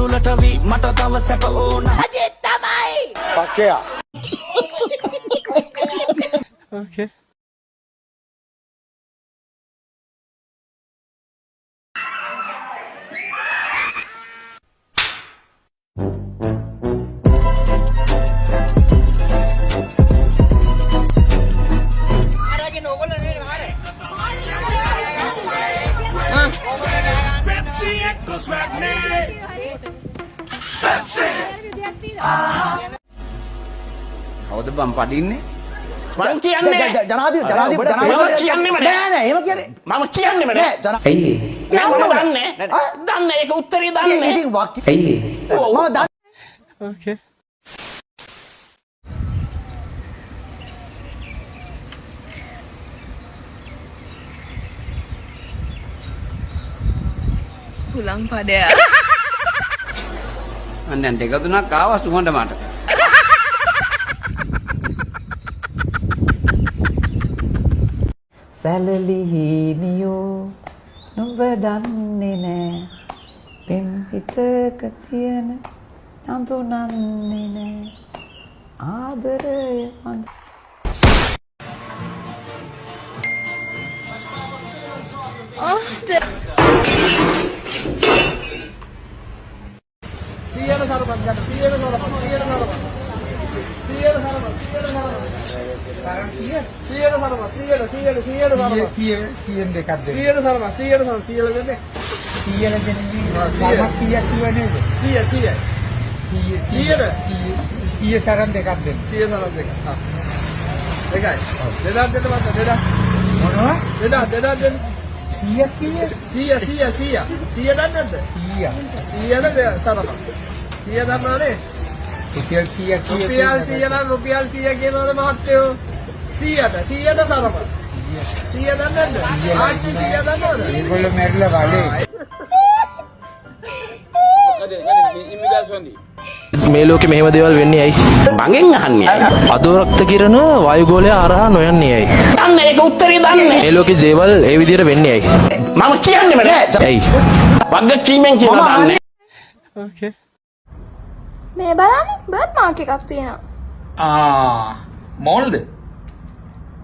කුරුලට වී මට තව සැප ඕන අජිත් තමයි පක්කයා Okay. කවුද බම් පඩින්නේ? මම කියන්නේ ජනාධිපති නෑ නෑ එහෙම කියන්නේ මම කියන්නේම නෑ ඇයි මම දන්නේ ඒක උත්තරේ දන්නේ ඉතින් ඇයි මම දන්නේ Okay. පුලං පඩය මං දැන් දෙක තුනක් ආවා සුමන්ට මට. සැලලිහිනියෝ නුඹ දන්නේ නෑ පෙම් හිතක තියෙන නඳුනන්නේ නෑ ආදරය මඳ මේ ලෝකෙ මෙහෙම දේවල් වෙන්නේ ඇයි? මගෙන් අහන්නේ අදෝරක්ත කිරණ වායුගෝලය හරහා නොයන්නේ ඇයි? දන්නේ ඒක උත්තරේ දන්නේ මේ ලෝකෙ දේවල් ඒ විදිහට වෙන්නේ ඇයි? මම කියන්නේම නෑ ඇයි? වගකීමෙන් කියලා දන්නේ Okay. මේ බලන්න බර්ත් මාර්ක් එකක් තියෙනවා මෝල්ද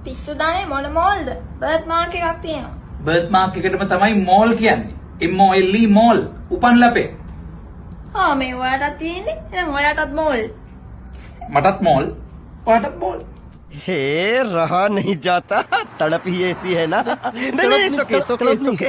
පිස්සු දානේ මොන මෝල්ද බර්ත් මාර්ක් එකක් තියෙනවා බර්ත් මාර්ක් එකටම තමයි මෝල් කියන්නේ MOLE මෝල් උපන් ලපේ මේ ඔයාටත් තියෙන්නේ එහෙනම් ඔයාටත් මෝල් මටත් මෝල් ඔයාටත් මෝල් हे रहा नहीं जाता तड़प ही ऐसी है ना नहीं नहीं सोके सोके सोके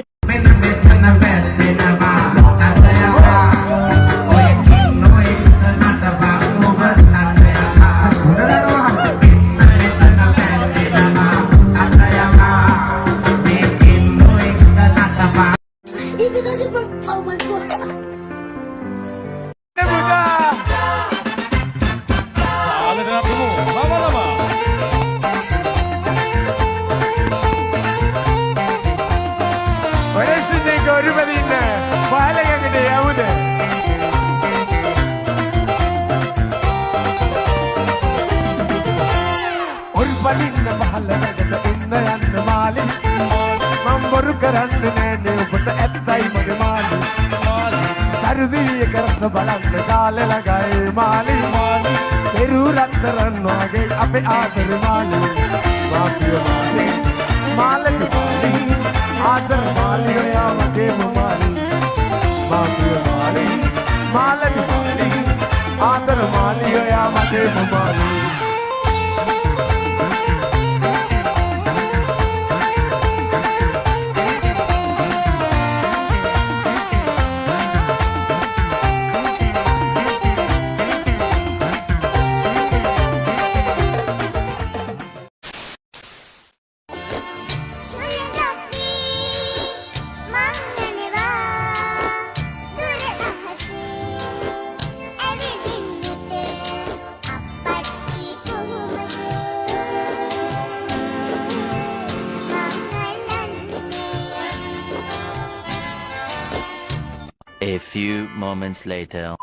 A few moments later.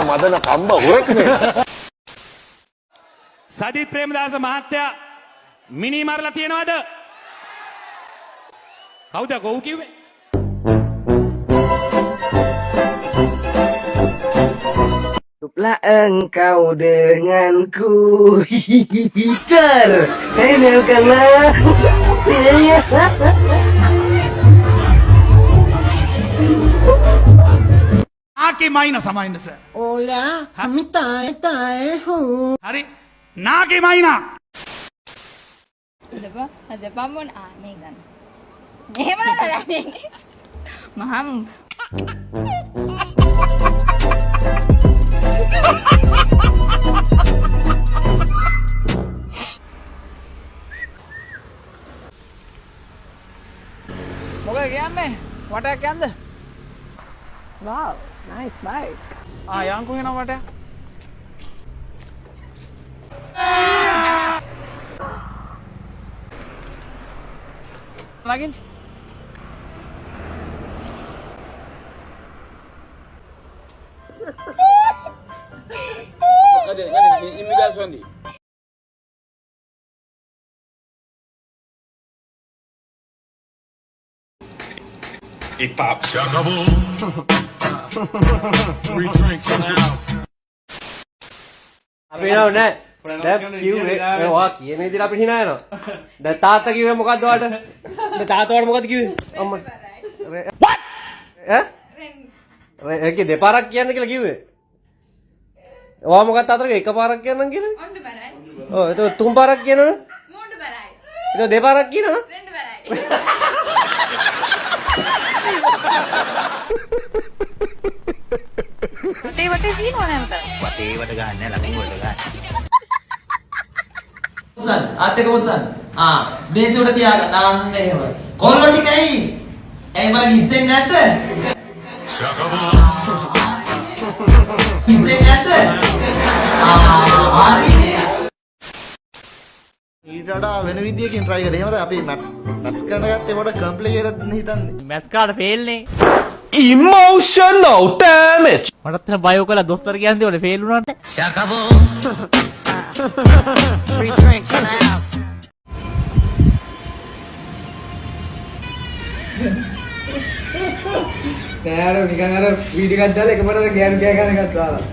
මදන කම්බ හොරෙක් නේ. සජිත් ප්‍රේමදාස මහත්තයා මිනි මරලා තියනවද? කවුද ගොව් කිව්වේ? Cukuplah engkau denganku. Terhenalkanlah. ආකේ මයින සමයින්න සර්. Hola, kami tayo. හරි. නාකේ මයිනා. අද පම්බොන මේ ගන්න. මෙහෙම නේද? මහම් මොකද කියන්නේ? වටයක් යන්ද? Wow, nice bike. යන්කෝ එනවා වටයක්. Lagi. අපි නෝ නෑ. දැන් කිව්වේ ඔයා කියන විදිහට අපිට hina යනවා. දැන් තාත්තා කිව්වේ මොකද්ද ඔයාලට? දැන් තාත්තා ඔයාලට මොකද්ද කිව්වේ? අම්මා. What? ඒකේ දෙපාරක් කියන්න කියලා කිව්වේ. ඔයා මොකක්ද තාත්තට එකපාරක් කියන්නම් කියන්නේ? ඔන්න බරයි. ඔව් ඒක තුන් පාරක් කියනවනේ? මූණට බරයි. ඒක දෙපාරක් කියනවනේ? රෙන්න බරයි. වටේ සීනෝ නැන්ද? වටේවට ගන්න ළඟින් වලට ගන්න. Bosan, ate ko bosan. Desi udah tiaga, nanne hewa. Kollo tikai. Magi isen නැද්ද? Isen නැද්ද? හරි. ඊට වඩා වෙන විදියකින් try කරේ. එහෙමද අපි maths කරන ගත්තේ කොට complicated නේ හිතන්නේ. මැත් කාට ෆේල් නේ. emotional damage. මටත් තන බයෝ කළා දොස්තර කියන්නේ ඔනේ ෆේල් වුණාට. Free drinks in the house. නෑර නිකන් අර වීඩියෝ එකක් දාලා එකපාරට ගෑනු කෑ ගන්න එකක් දාලා.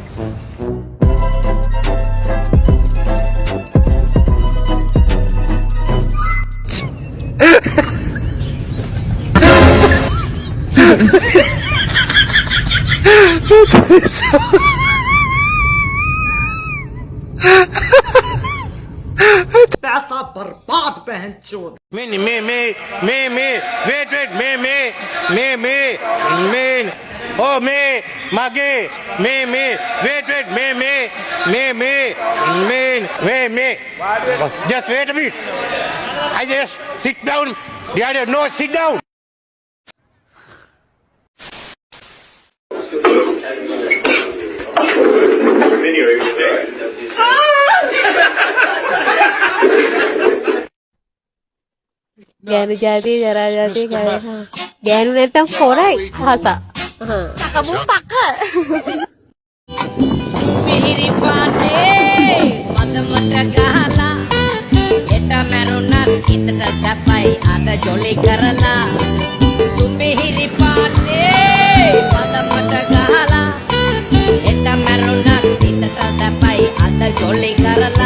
पैसा बर्बाद बहन चोद මේ wait මගේ just wait a minute. I just sit down. No, sit down. ගෑනු ජාතිය ජරා ජාතිය ගෑනු නැත්තම් හොරයි හස චකබු පක මිහිරි පානේ මදමට ගහලා එට මරුණත් හිතට සැපයි අද ජොලි කරලා සුමිහිරි පානේ මදමට ගහලා එට මරුණත් හිතට සැපයි අද ජොලි කරලා